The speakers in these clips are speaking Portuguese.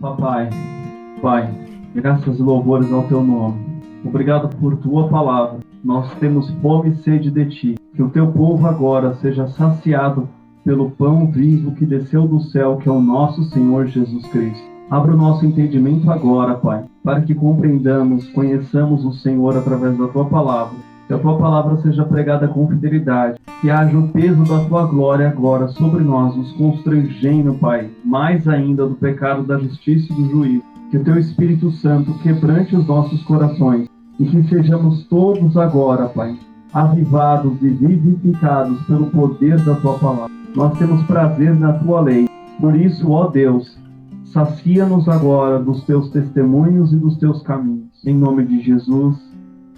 Papai, Pai, graças e louvores ao Teu nome. Obrigado por Tua palavra. Nós temos fome e sede de Ti. Que o Teu povo agora seja saciado pelo pão vivo que desceu do céu, que é o nosso Senhor Jesus Cristo. Abra o nosso entendimento agora, Pai, para que compreendamos, conheçamos o Senhor através da Tua palavra. Que a Tua palavra seja pregada com fidelidade. Que haja o peso da Tua glória agora sobre nós, nos constrangendo, Pai, mais ainda do pecado, da justiça e do juízo. Que o Teu Espírito Santo quebrante os nossos corações e que sejamos todos agora, Pai, avivados e vivificados pelo poder da Tua palavra. Nós temos prazer na Tua lei. Por isso, ó Deus, sacia-nos agora dos Teus testemunhos e dos Teus caminhos. Em nome de Jesus,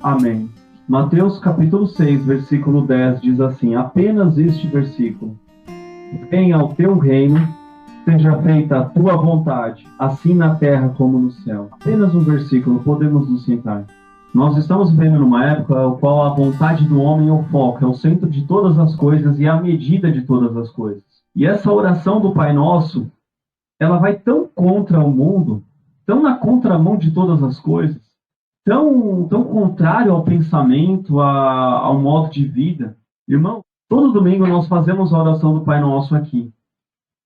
amém. Mateus capítulo 6, versículo 10 diz assim, apenas este versículo. Venha ao teu reino, seja feita a tua vontade, assim na terra como no céu. Apenas um versículo, podemos nos sentar. Nós estamos vivendo numa época na qual a vontade do homem é o foco, é o centro de todas as coisas e a medida de todas as coisas. E essa oração do Pai Nosso, ela vai tão contra o mundo, tão na contramão de todas as coisas, tão contrário ao pensamento, ao modo de vida. Irmão, todo domingo nós fazemos a oração do Pai Nosso aqui.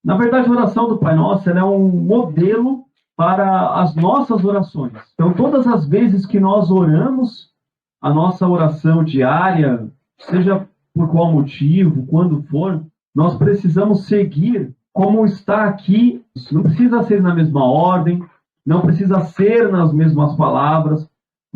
Na verdade, a oração do Pai Nosso ela é um modelo para as nossas orações. Então, todas as vezes que nós oramos a nossa oração diária, seja por qual motivo, quando for, nós precisamos seguir como está aqui. Não precisa ser na mesma ordem, não precisa ser nas mesmas palavras,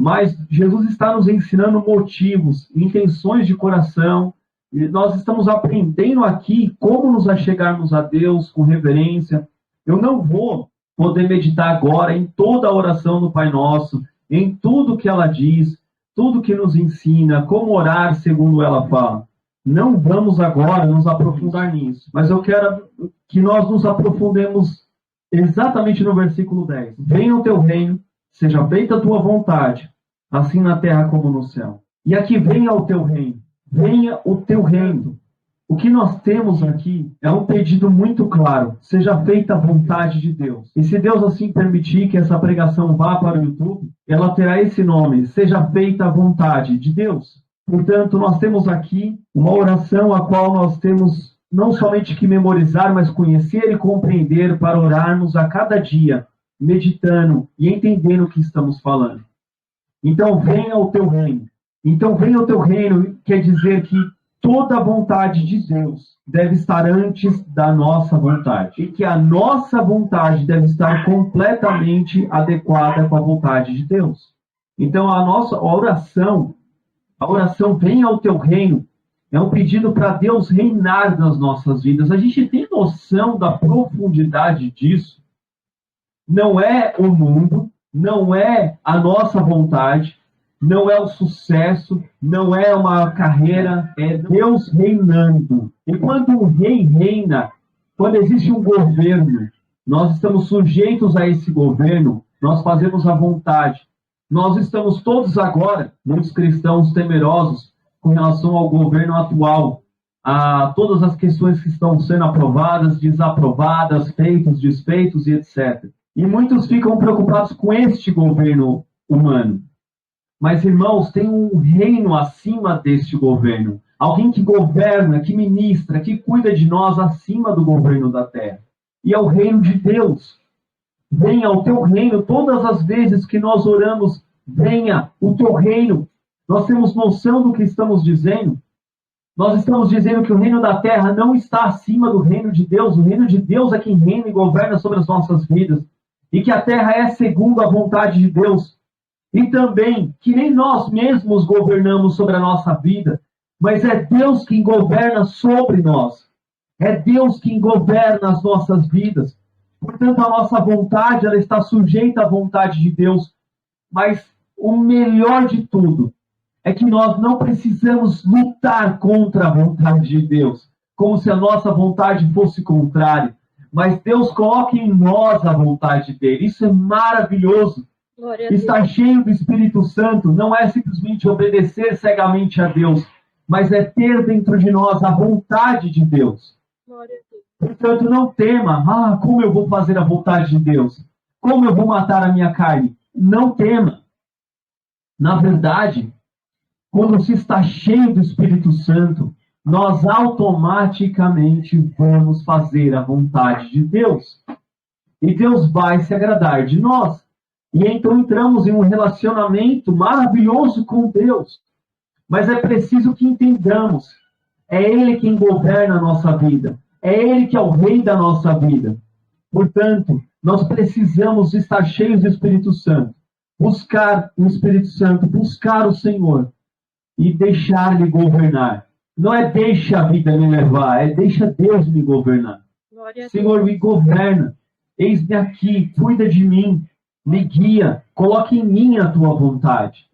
mas Jesus está nos ensinando motivos, intenções de coração, e nós estamos aprendendo aqui como nos achegarmos a Deus com reverência. Eu não vou poder meditar agora em toda a oração do Pai Nosso, em tudo que ela diz, tudo que nos ensina, como orar segundo ela fala. Não vamos agora nos aprofundar nisso, mas eu quero que nós nos aprofundemos exatamente no versículo 10. Venha o teu reino, seja feita a tua vontade, assim na terra como no céu. E aqui venha o teu reino. Venha o teu reino. O que nós temos aqui é um pedido muito claro. Seja feita a vontade de Deus. E se Deus assim permitir que essa pregação vá para o YouTube, ela terá esse nome. Seja feita a vontade de Deus. Portanto, nós temos aqui uma oração a qual nós temos não somente que memorizar, mas conhecer e compreender para orarmos a cada dia, meditando e entendendo o que estamos falando. Então, venha o teu reino. Então, venha o teu reino quer dizer que toda a vontade de Deus deve estar antes da nossa vontade. E que a nossa vontade deve estar completamente adequada com a vontade de Deus. Então, a oração venha ao teu reino, é um pedido para Deus reinar nas nossas vidas. A gente tem noção da profundidade disso? Não é o mundo, não é a nossa vontade, não é o sucesso, não é uma carreira, é Deus reinando. E quando um rei reina, quando existe um governo, nós estamos sujeitos a esse governo, nós fazemos a vontade. Nós estamos todos agora, muitos cristãos temerosos com relação ao governo atual, a todas as questões que estão sendo aprovadas, desaprovadas, feitos, desfeitos e etc. E muitos ficam preocupados com este governo humano. Mas, irmãos, tem um reino acima deste governo. Alguém que governa, que ministra, que cuida de nós acima do governo da terra. E é o reino de Deus. Venha o teu reino. Todas as vezes que nós oramos, venha o teu reino. Nós temos noção do que estamos dizendo? Nós estamos dizendo que o reino da terra não está acima do reino de Deus. O reino de Deus é quem reina e governa sobre as nossas vidas. E que a terra é segundo a vontade de Deus. E também que nem nós mesmos governamos sobre a nossa vida, mas é Deus quem governa sobre nós. É Deus quem governa as nossas vidas. Portanto, a nossa vontade ela está sujeita à vontade de Deus. Mas o melhor de tudo é que nós não precisamos lutar contra a vontade de Deus, como se a nossa vontade fosse contrária. Mas Deus coloca em nós a vontade dele. Isso é maravilhoso. Estar cheio do Espírito Santo não é simplesmente obedecer cegamente a Deus, mas é ter dentro de nós a vontade de Deus. Portanto, não tema, como eu vou fazer a vontade de Deus? Como eu vou matar a minha carne? Não tema. Na verdade, quando se está cheio do Espírito Santo, nós automaticamente vamos fazer a vontade de Deus. E Deus vai se agradar de nós. E então entramos em um relacionamento maravilhoso com Deus. Mas é preciso que entendamos. É Ele quem governa a nossa vida. É Ele que é o rei da nossa vida. Portanto, nós precisamos estar cheios do Espírito Santo. Buscar o Espírito Santo, buscar o Senhor. E deixar-lhe governar. Não é deixa a vida me levar, é deixa Deus me governar. Senhor, me governa. Eis-me aqui, cuida de mim, me guia, coloque em mim a tua vontade.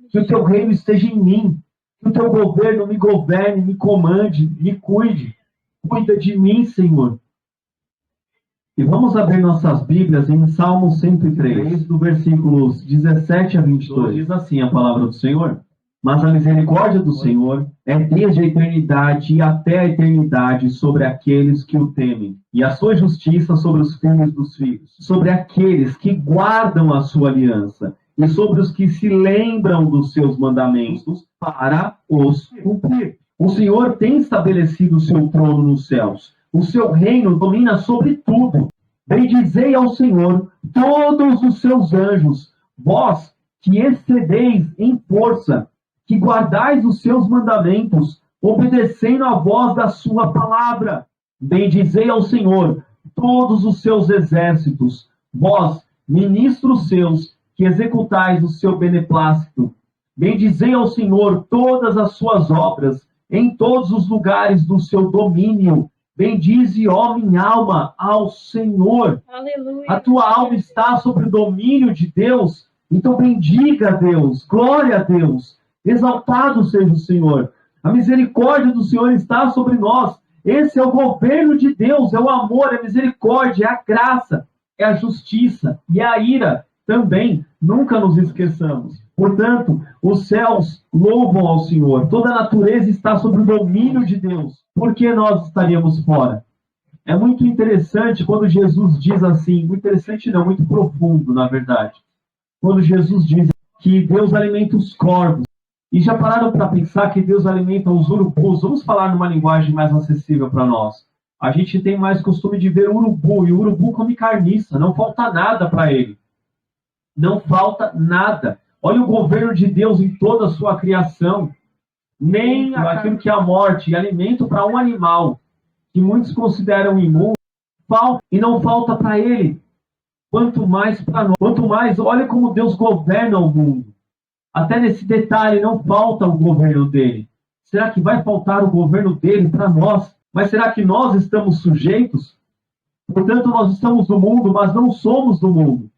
Que o teu reino esteja em mim. Que o teu governo me governe, me comande, me cuide. Cuida de mim, Senhor. E vamos abrir nossas Bíblias em Salmo 103, do versículos 17 a 22. Diz assim a palavra do Senhor. Mas a misericórdia do Senhor é desde a eternidade e até a eternidade sobre aqueles que o temem, e a sua justiça sobre os filhos dos filhos, sobre aqueles que guardam a sua aliança, e sobre os que se lembram dos seus mandamentos para os cumprir. O Senhor tem estabelecido o seu trono nos céus, o seu reino domina sobre tudo. Bendizei ao Senhor todos os seus anjos, vós que excedeis em força, que guardais os seus mandamentos, obedecendo à voz da sua palavra. Bendizei ao Senhor todos os seus exércitos, vós, ministros seus, que executais o seu beneplácito. Bendizei ao Senhor todas as suas obras, em todos os lugares do seu domínio. Bendize, ó minha alma, ao Senhor. Aleluia. A tua alma está sob o domínio de Deus, então bendiga a Deus, glória a Deus. Exaltado seja o Senhor. A misericórdia do Senhor está sobre nós. Esse é o governo de Deus, é o amor, é a misericórdia, é a graça, é a justiça e a ira também. Nunca nos esqueçamos. Portanto, os céus louvam ao Senhor. Toda a natureza está sob o domínio de Deus. Por que nós estaríamos fora? É muito interessante quando Jesus diz assim, muito interessante não, muito profundo, na verdade. Quando Jesus diz que Deus alimenta os corvos. E já pararam para pensar que Deus alimenta os urubus? Vamos falar numa linguagem mais acessível para nós. A gente tem mais costume de ver o urubu, e o urubu come carniça, não falta nada para ele. Não falta nada. Olha o governo de Deus em toda a sua criação. Nem aquilo que é a morte e alimento para um animal, que muitos consideram imundo, falta, e não falta para ele. Quanto mais para nós. Quanto mais, olha como Deus governa o mundo. Até nesse detalhe não falta o governo dele. Será que vai faltar o governo dele para nós? Mas será que nós estamos sujeitos? Portanto, nós estamos no mundo, mas não somos do mundo.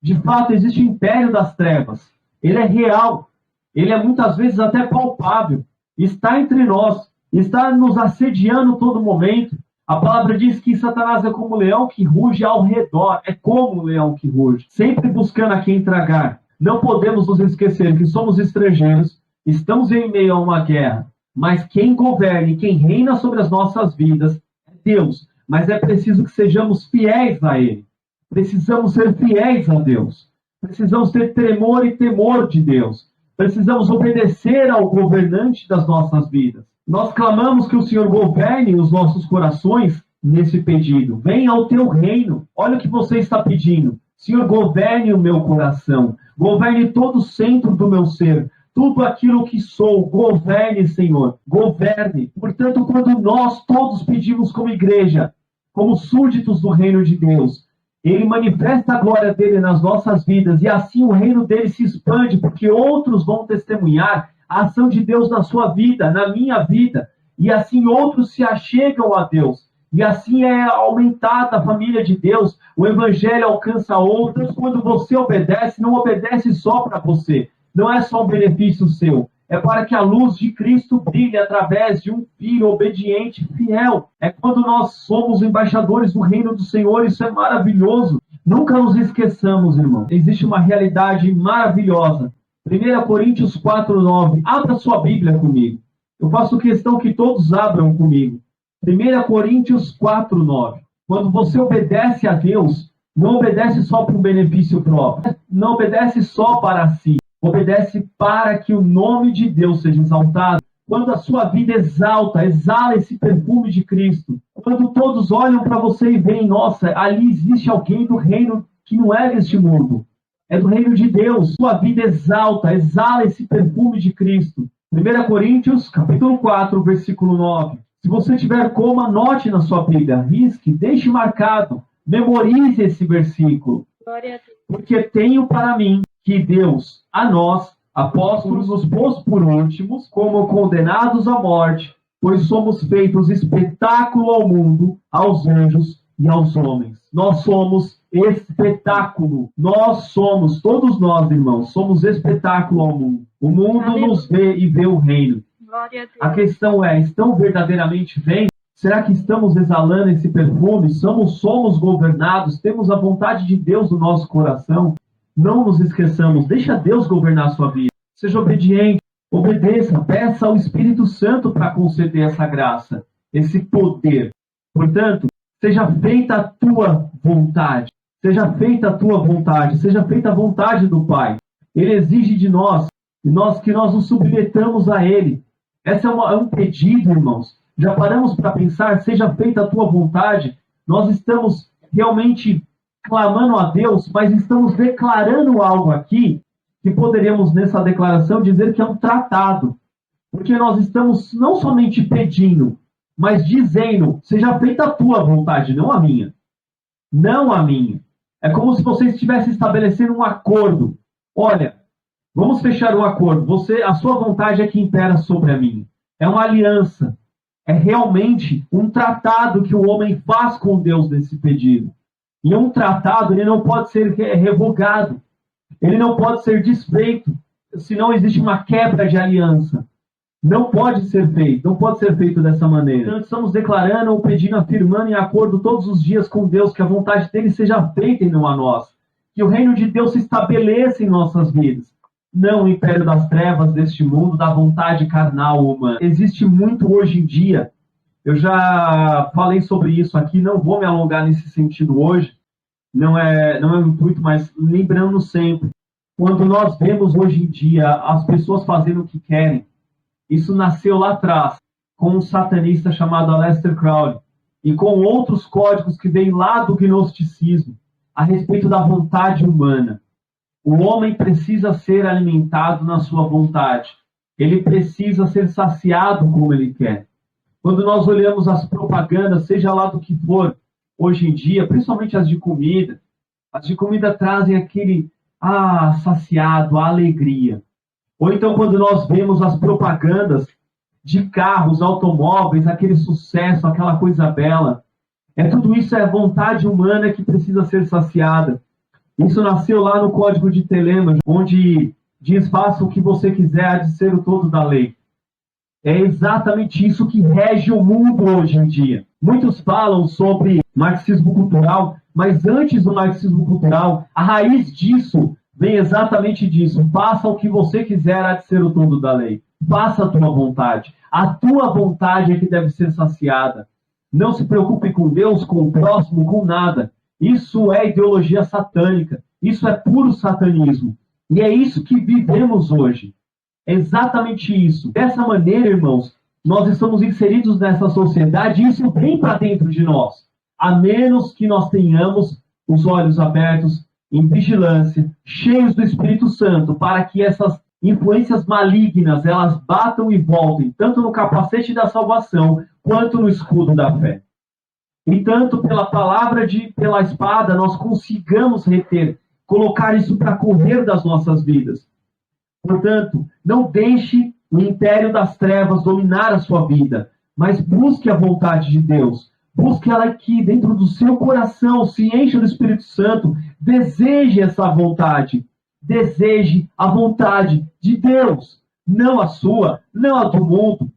De fato, existe o império das trevas. Ele é real. Ele é muitas vezes até palpável. Está entre nós. Está nos assediando todo momento. A palavra diz que Satanás é como um leão que ruge ao redor. É como um leão que ruge. Sempre buscando a quem tragar. Não podemos nos esquecer que somos estrangeiros, estamos em meio a uma guerra, mas quem governa e quem reina sobre as nossas vidas é Deus. Mas é preciso que sejamos fiéis a Ele. Precisamos ser fiéis a Deus. Precisamos ter tremor e temor de Deus. Precisamos obedecer ao governante das nossas vidas. Nós clamamos que o Senhor governe os nossos corações nesse pedido. Venha ao teu reino. Olha o que você está pedindo. Senhor, governe o meu coração. Governe todo o centro do meu ser. Tudo aquilo que sou. Governe, Senhor. Governe. Portanto, quando nós todos pedimos como igreja, como súditos do reino de Deus, Ele manifesta a glória dele nas nossas vidas. E assim o reino dele se expande, porque outros vão testemunhar a ação de Deus na sua vida, na minha vida. E assim outros se achegam a Deus. E assim é aumentada a família de Deus, o evangelho alcança outros. Quando você obedece, não obedece só para você. Não é só um benefício seu. É para que a luz de Cristo brilhe através de um filho obediente, fiel. É quando nós somos embaixadores do reino do Senhor. Isso é maravilhoso. Nunca nos esqueçamos, irmão. Existe uma realidade maravilhosa. 1 Coríntios 4:9. Abra sua Bíblia comigo. Eu faço questão que todos abram comigo. 1 Coríntios 4:9. Quando você obedece a Deus, Não obedece só para um benefício próprio. Não obedece só para si. Obedece para que o nome de Deus seja exaltado. Quando a sua vida exala esse perfume de Cristo. Quando todos olham para você e veem, nossa, ali existe alguém do reino que não é deste mundo. É do reino de Deus. Sua vida exala esse perfume de Cristo. 1 Coríntios, capítulo 4, versículo 9. Se você tiver como, anote na sua Bíblia, risque, deixe marcado, memorize esse versículo. Glória a Deus. Porque tenho para mim que Deus, a nós, apóstolos, nos pôs por últimos, como condenados à morte, pois somos feitos espetáculo ao mundo, aos anjos e aos homens. Nós somos espetáculo. Nós somos, todos nós, irmãos, somos espetáculo ao mundo. O mundo Aleluia. nos vê e vê o reino. Glória a Deus. A questão é, estão verdadeiramente vendo? Será que estamos exalando esse perfume? Somos governados? Temos a vontade de Deus no nosso coração? Não nos esqueçamos, deixa Deus governar a sua vida. Seja obediente, obedeça, peça ao Espírito Santo para conceder essa graça, esse poder. Portanto, seja feita a tua vontade. Seja feita a tua vontade, seja feita a vontade do Pai. Ele exige de nós, que nós nos submetamos a Ele. Esse é um pedido, irmãos. Já paramos para pensar, seja feita a tua vontade. Nós estamos realmente clamando a Deus, mas estamos declarando algo aqui que poderíamos, nessa declaração, dizer que é um tratado. Porque nós estamos não somente pedindo, mas dizendo, seja feita a tua vontade, não a minha. Não a minha. É como se você estivesse estabelecendo um acordo. Olha, vamos fechar um acordo. A sua vontade é que impera sobre a minha. É uma aliança. É realmente um tratado que o homem faz com Deus nesse pedido. E um tratado, ele não pode ser revogado. Ele não pode ser desfeito, senão existe uma quebra de aliança. Não pode ser feito dessa maneira. Então, estamos declarando ou pedindo, afirmando em acordo todos os dias com Deus que a vontade dele seja feita e não a nossa. Que o reino de Deus se estabeleça em nossas vidas. Não o império das trevas deste mundo, da vontade carnal humana. Existe muito hoje em dia. Eu já falei sobre isso aqui, não vou me alongar nesse sentido hoje. Não é o intuito, mas lembrando sempre. Quando nós vemos hoje em dia as pessoas fazendo o que querem, isso nasceu lá atrás, com um satanista chamado Aleister Crowley, e com outros códigos que vêm lá do gnosticismo, a respeito da vontade humana. O homem precisa ser alimentado na sua vontade. Ele precisa ser saciado como ele quer. Quando nós olhamos as propagandas, seja lá do que for, hoje em dia, principalmente as de comida trazem aquele saciado, a alegria. Ou então quando nós vemos as propagandas de carros, automóveis, aquele sucesso, aquela coisa bela, tudo isso é vontade humana que precisa ser saciada. Isso nasceu lá no Código de Telêmaco, onde diz, faça o que você quiser, há de ser o todo da lei. É exatamente isso que rege o mundo hoje em dia. Muitos falam sobre marxismo cultural, mas antes do marxismo cultural, a raiz disso vem exatamente disso. Faça o que você quiser, há de ser o todo da lei. Faça a tua vontade. A tua vontade é que deve ser saciada. Não se preocupe com Deus, com o próximo, com nada. Isso é ideologia satânica. Isso é puro satanismo. E é isso que vivemos hoje. É exatamente isso. Dessa maneira, irmãos, nós estamos inseridos nessa sociedade e isso vem para dentro de nós. A menos que nós tenhamos os olhos abertos, em vigilância, cheios do Espírito Santo, para que essas influências malignas, elas batam e voltem, tanto no capacete da salvação, quanto no escudo da fé. E tanto pela palavra, pela espada, nós consigamos reter, colocar isso para correr das nossas vidas. Portanto, não deixe o império das trevas dominar a sua vida, mas busque a vontade de Deus. Busque ela aqui, dentro do seu coração, se encha do Espírito Santo, deseje essa vontade. Deseje a vontade de Deus, não a sua, não a do mundo.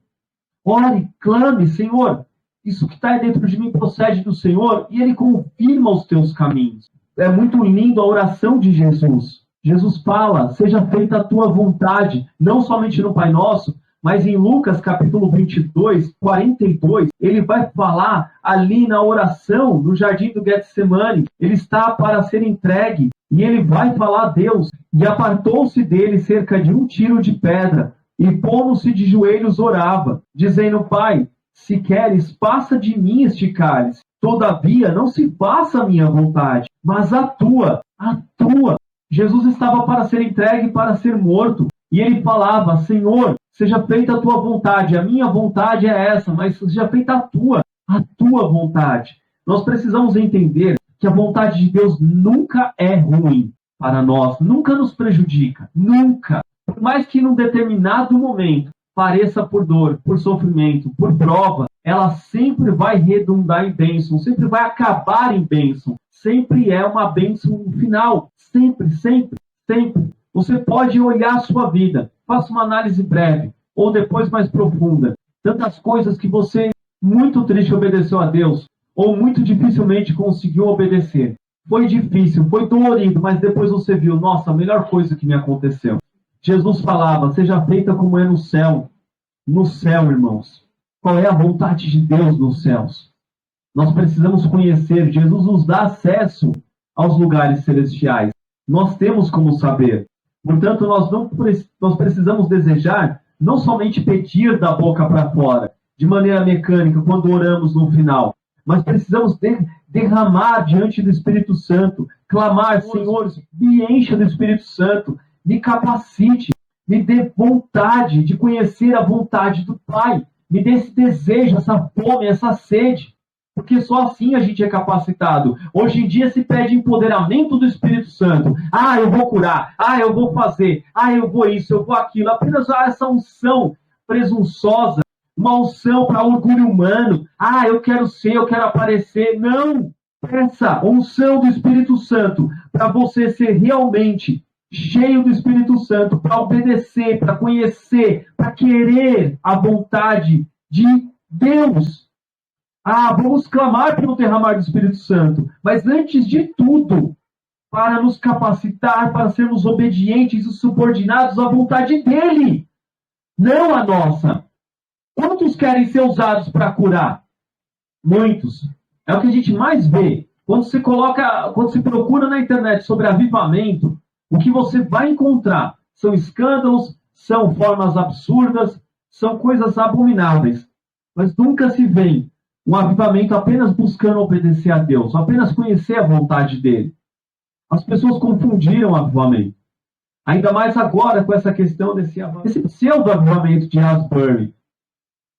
Ore, clame, Senhor, isso que está dentro de mim procede do Senhor, e Ele confirma os teus caminhos. É muito lindo a oração de Jesus. Jesus fala, seja feita a tua vontade, não somente no Pai Nosso, Mas em Lucas capítulo 22, 42, ele vai falar ali na oração no jardim do Getsemane. Ele está para ser entregue e ele vai falar a Deus. E apartou-se dele cerca de 1 tiro de pedra e pondo-se de joelhos orava, dizendo: Pai, se queres, passa de mim este cálice. Todavia, não se faça a minha vontade, mas a tua, a tua. Jesus estava para ser entregue, para ser morto. E ele falava: Senhor, seja feita a tua vontade. A minha vontade é essa, mas seja feita a tua vontade. Nós precisamos entender que a vontade de Deus nunca é ruim para nós, nunca nos prejudica, nunca. Por mais que num determinado momento pareça por dor, por sofrimento, por prova, ela sempre vai redundar em bênção, sempre vai acabar em bênção. Sempre é uma bênção no final. Sempre, sempre, sempre. Você pode olhar a sua vida, faça uma análise breve, ou depois mais profunda. Tantas coisas que você, muito triste, obedeceu a Deus, ou muito dificilmente conseguiu obedecer. Foi difícil, foi dolorido, mas depois você viu: nossa, a melhor coisa que me aconteceu. Jesus falava: seja feita como é no céu. No céu, irmãos. Qual é a vontade de Deus nos céus? Nós precisamos conhecer. Jesus nos dá acesso aos lugares celestiais. Nós temos como saber. Portanto, nós precisamos desejar, não somente pedir da boca para fora, de maneira mecânica, quando oramos no final, mas precisamos derramar diante do Espírito Santo, clamar: Senhor, me encha do Espírito Santo, me capacite, me dê vontade de conhecer a vontade do Pai, me dê esse desejo, essa fome, essa sede, porque só assim a gente é capacitado. Hoje em dia se pede empoderamento do Espírito Santo. Ah, eu vou curar, ah, eu vou fazer, ah, eu vou isso, eu vou aquilo. Apenas essa unção presunçosa, uma unção para orgulho humano. Ah, eu quero ser, eu quero aparecer. Não! Essa unção do Espírito Santo para você ser realmente cheio do Espírito Santo, para obedecer, para conhecer, para querer a vontade de Deus. Ah, vamos clamar pelo derramar do Espírito Santo, mas antes de tudo, para nos capacitar, para sermos obedientes e subordinados à vontade dele, não a nossa. Quantos querem ser usados para curar? Muitos. É o que a gente mais vê. Quando se procura na internet sobre avivamento, o que você vai encontrar são escândalos, são formas absurdas, são coisas abomináveis. Mas nunca se vê um avivamento apenas buscando obedecer a Deus, apenas conhecer a vontade dele. As pessoas confundiram o avivamento. Ainda mais agora com essa questão desse pseudo-avivamento de Asbury.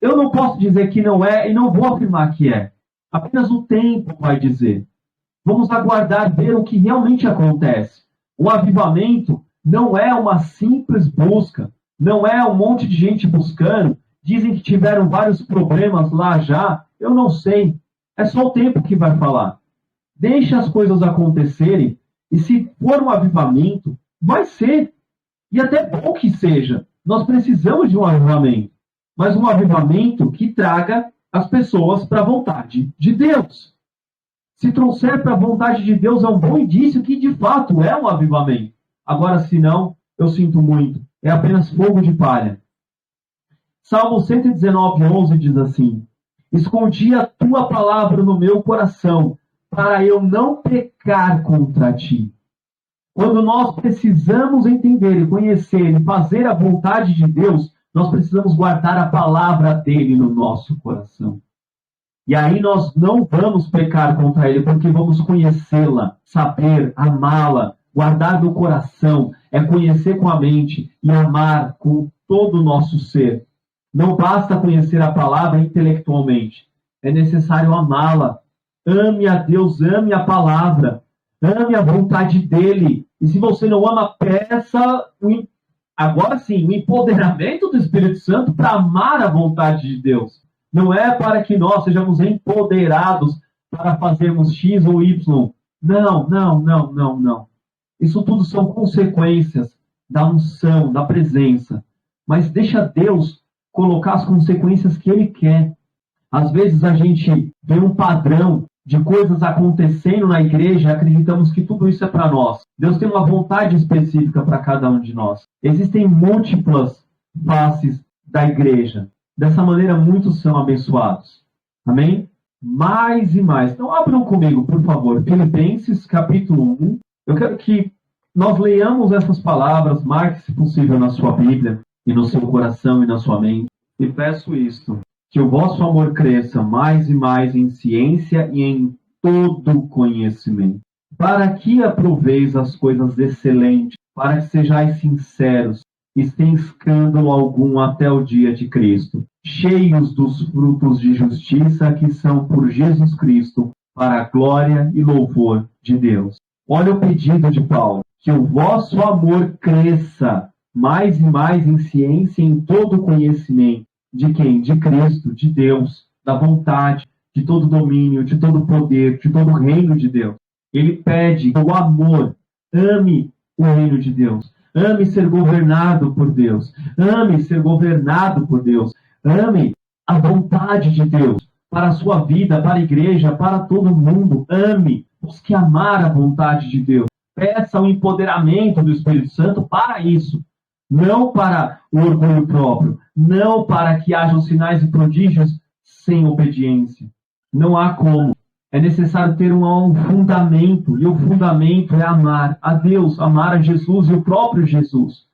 Eu não posso dizer que não é e não vou afirmar que é. Apenas o tempo vai dizer. Vamos aguardar ver o que realmente acontece. O avivamento não é uma simples busca, não é um monte de gente buscando. Dizem que tiveram vários problemas lá já. Eu não sei. É só o tempo que vai falar. Deixa as coisas acontecerem. E se for um avivamento, vai ser. E até bom que seja. Nós precisamos de um avivamento. Mas um avivamento que traga as pessoas para a vontade de Deus. Se trouxer para a vontade de Deus, é um bom indício que de fato é um avivamento. Agora, se não, eu sinto muito. É apenas fogo de palha. Salmo 119:11 diz assim: escondi a tua palavra no meu coração, para eu não pecar contra ti. Quando nós precisamos entender e conhecer e fazer a vontade de Deus, nós precisamos guardar a palavra dele no nosso coração. E aí nós não vamos pecar contra ele, porque vamos conhecê-la, saber, amá-la, guardar no coração, é conhecer com a mente e amar com todo o nosso ser. Não basta conhecer a palavra intelectualmente. É necessário amá-la. Ame a Deus, ame a palavra. Ame a vontade dele. E se você não ama, peça, agora sim, o empoderamento do Espírito Santo para amar a vontade de Deus. Não é para que nós sejamos empoderados para fazermos X ou Y. Não, não, não, não, não. Isso tudo são consequências da unção, da presença. Mas deixa Deus colocar as consequências que ele quer. Às vezes a gente vê um padrão de coisas acontecendo na igreja e acreditamos que tudo isso é para nós. Deus tem uma vontade específica para cada um de nós. Existem múltiplas faces da igreja. Dessa maneira, muitos são abençoados. Amém? Mais e mais. Então, abram comigo, por favor, Filipenses, capítulo 1. Eu quero que nós leiamos essas palavras, marque, se possível, na sua Bíblia, e no seu coração e na sua mente. E peço isto, que o vosso amor cresça mais e mais em ciência e em todo conhecimento, para que aproveis as coisas excelentes, para que sejais sinceros, e sem escândalo algum até o dia de Cristo, cheios dos frutos de justiça que são por Jesus Cristo, para a glória e louvor de Deus. Olha o pedido de Paulo, que o vosso amor cresça mais e mais em ciência e em todo conhecimento. De quem? De Cristo, de Deus, da vontade, de todo domínio, de todo poder, de todo o reino de Deus. Ele pede o amor. Ame o reino de Deus. Ame ser governado por Deus. Ame ser governado por Deus. Ame a vontade de Deus para a sua vida, para a igreja, para todo mundo. Ame. Busque amar a vontade de Deus. Peça o empoderamento do Espírito Santo para isso. Não para o orgulho próprio. Não para que hajam sinais e prodígios sem obediência. Não há como. É necessário ter um fundamento. E o fundamento é amar a Deus, amar a Jesus e o próprio Jesus.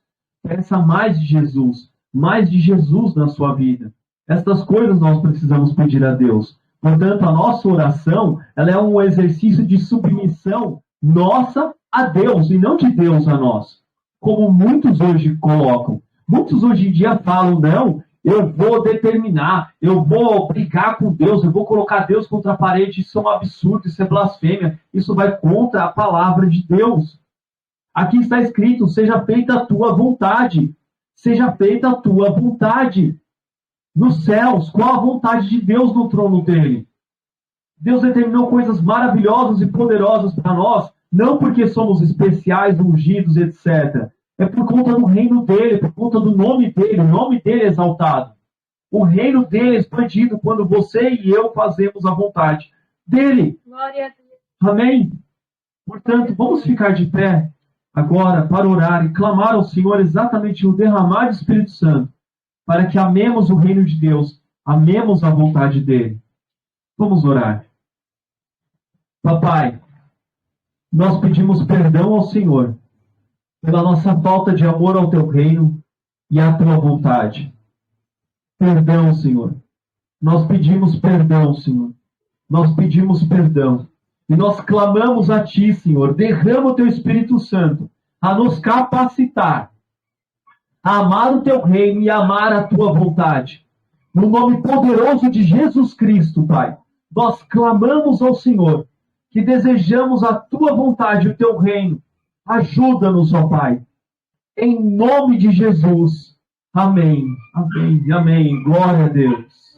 Peça mais de Jesus na sua vida. Estas coisas nós precisamos pedir a Deus. Portanto, a nossa oração ela é um exercício de submissão nossa a Deus e não de Deus a nós. Como muitos hoje colocam. Muitos hoje em dia falam, não, eu vou determinar, eu vou brigar com Deus, eu vou colocar Deus contra a parede, isso é um absurdo, isso é blasfêmia, isso vai contra a palavra de Deus. Aqui está escrito, seja feita a tua vontade, seja feita a tua vontade. Nos céus, qual a vontade de Deus no trono dele? Deus determinou coisas maravilhosas e poderosas para nós, não porque somos especiais, ungidos, etc. É por conta do reino dele, por conta do nome dele, o nome dele é exaltado. O reino dele é expandido quando você e eu fazemos a vontade dele. Glória a Deus. Amém? Portanto, vamos ficar de pé agora para orar e clamar ao Senhor exatamente o derramar do Espírito Santo, para que amemos o reino de Deus, amemos a vontade dele. Vamos orar. Papai, nós pedimos perdão ao Senhor pela nossa falta de amor ao teu reino e à tua vontade. Perdão, Senhor. Nós pedimos perdão, Senhor. Nós pedimos perdão. E nós clamamos a ti, Senhor. Derrama o teu Espírito Santo a nos capacitar a amar o teu reino e amar a tua vontade. No nome poderoso de Jesus Cristo, Pai, nós clamamos ao Senhor que desejamos a tua vontade, o teu reino. Ajuda-nos, ó Pai. Em nome de Jesus. Amém. Amém. Amém. Glória a Deus.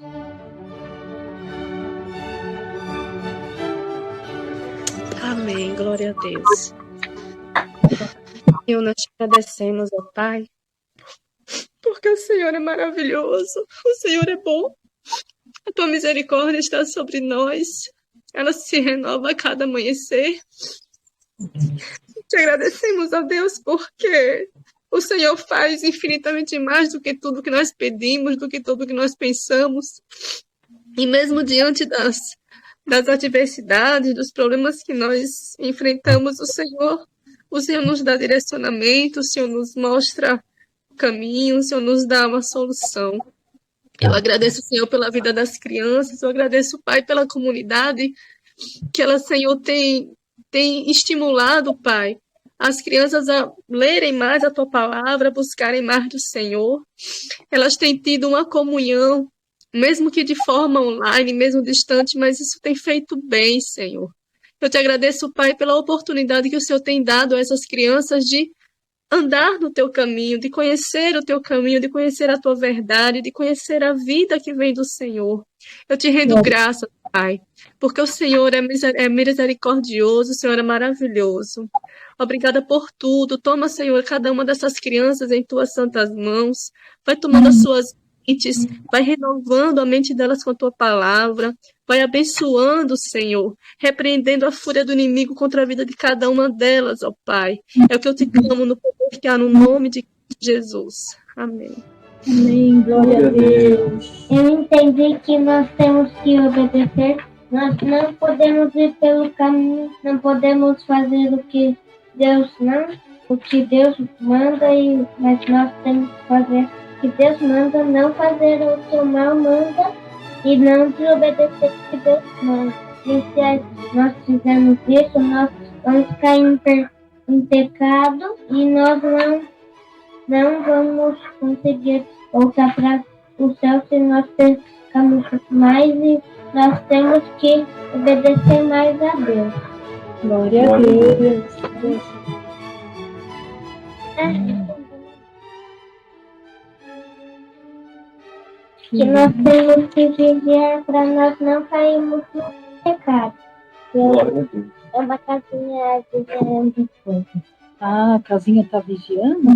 Amém. Glória a Deus. Senhor, nós te agradecemos, ó Pai, porque o Senhor é maravilhoso. O Senhor é bom. A tua misericórdia está sobre nós. Ela se renova a cada amanhecer. Te agradecemos a Deus porque o Senhor faz infinitamente mais do que tudo que nós pedimos, do que tudo que nós pensamos. E mesmo diante das adversidades, dos problemas que nós enfrentamos, o Senhor nos dá direcionamento, o Senhor nos mostra o caminho, o Senhor nos dá uma solução. Eu agradeço, Senhor, pela vida das crianças, eu agradeço, Pai, pela comunidade que ela, Senhor, tem estimulado, Pai, as crianças a lerem mais a Tua palavra, a buscarem mais do Senhor. Elas têm tido uma comunhão, mesmo que de forma online, mesmo distante, mas isso tem feito bem, Senhor. Eu te agradeço, Pai, pela oportunidade que o Senhor tem dado a essas crianças de andar no Teu caminho, de conhecer o Teu caminho, de conhecer a Tua verdade, de conhecer a vida que vem do Senhor. Eu te rendo graças, Pai, porque o Senhor é misericordioso, o Senhor é maravilhoso. Obrigada por tudo. Toma, Senhor, cada uma dessas crianças em Tuas santas mãos. Vai tomando as suas mentes, vai renovando a mente delas com a Tua palavra, vai abençoando, Senhor, repreendendo a fúria do inimigo contra a vida de cada uma delas, ó Pai. É o que eu te clamo no poder que há no nome de Jesus. Amém. Amém, glória a Deus. Eu entendi que nós temos que obedecer. Nós não podemos ir pelo caminho, não podemos fazer o que Deus manda, mas nós temos que fazer o que Deus manda, não fazer o que o mal manda e não desobedecer o que Deus manda. E se nós fizermos isso, nós vamos cair em pecado e nós não vamos conseguir voltar para o céu se nós pecarmos mais e nós temos que obedecer mais a Deus. Glória a Deus. Que nós temos que vigiar para nós não cairmos no pecado. É uma casinha vigiando coisas. Ah, a casinha está vigiando?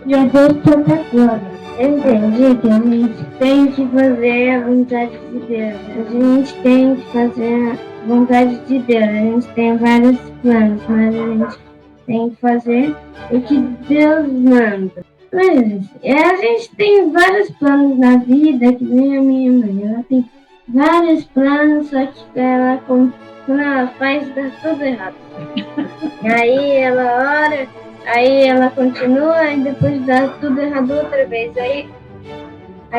Jesus protetor. Eu entendi que a gente tem que fazer a vontade de Deus. A gente tem que fazer a vontade de Deus. A gente tem vários planos, mas a gente tem que fazer o que Deus manda. Mas a gente tem vários planos na vida, que nem a minha mãe. Ela tem vários planos, só que quando ela faz, dá tudo errado. Aí ela ora, aí ela continua e depois dá tudo errado outra vez. Aí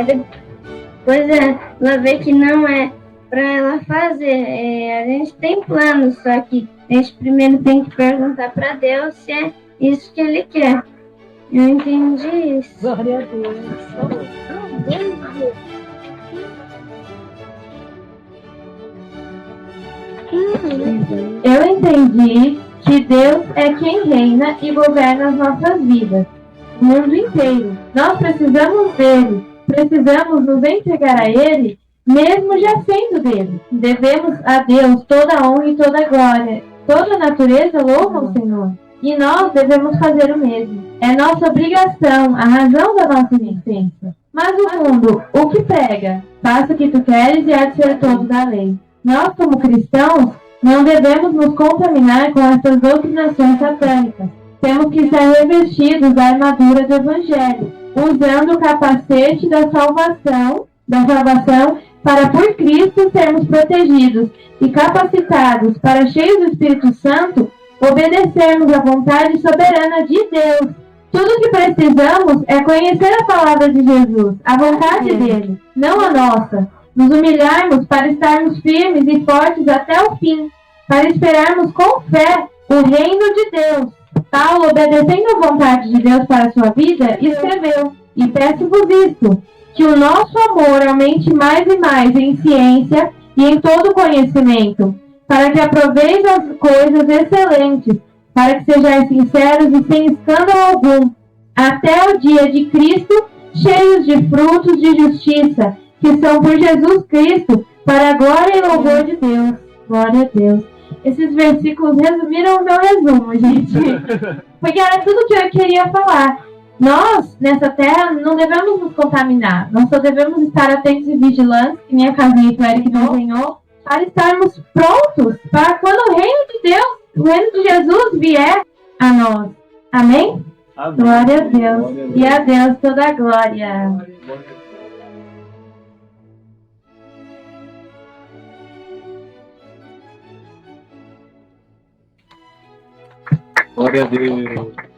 depois ela vê que não é para ela fazer. A gente tem planos, só que a gente primeiro tem que perguntar para Deus se é isso que Ele quer. Eu entendi isso. Glória a Deus. Eu entendi que Deus é quem reina e governa as nossas vidas, o mundo inteiro. Nós precisamos dele, precisamos nos entregar a ele, mesmo já sendo dele. Devemos a Deus toda a honra e toda a glória. Toda a natureza louva o Senhor. E nós devemos fazer o mesmo. É nossa obrigação, a razão da nossa existência. Mas o mundo, o que prega? Faça o que tu queres e há de ser todo da lei. Nós, como cristãos, não devemos nos contaminar com essas doutrinações satânicas. Temos que estar revestidos da armadura do Evangelho, usando o capacete da salvação, para por Cristo sermos protegidos e capacitados para, cheios do Espírito Santo, obedecermos à vontade soberana de Deus. Tudo o que precisamos é conhecer a palavra de Jesus, a vontade dele, não a nossa. Nos humilharmos para estarmos firmes e fortes até o fim, para esperarmos com fé o reino de Deus. Paulo, obedecendo a vontade de Deus para a sua vida, escreveu: e peço-vos isto, que o nosso amor aumente mais e mais em ciência e em todo conhecimento, para que aproveis as coisas excelentes, para que sejais sinceros e sem escândalo algum, até o dia de Cristo, cheios de frutos de justiça, que são por Jesus Cristo, para a glória e louvor de Deus. Glória a Deus. Esses versículos resumiram o meu resumo, gente. Porque era tudo que eu queria falar. Nós, nessa terra, não devemos nos contaminar. Nós só devemos estar atentos e vigilantes, que nem a casinha que o Eric desenhou, para estarmos prontos para quando o reino de Deus, o reino de Jesus vier a nós. Amém? Amém. Glória a Deus. E a Deus toda a glória. Glória a Deus.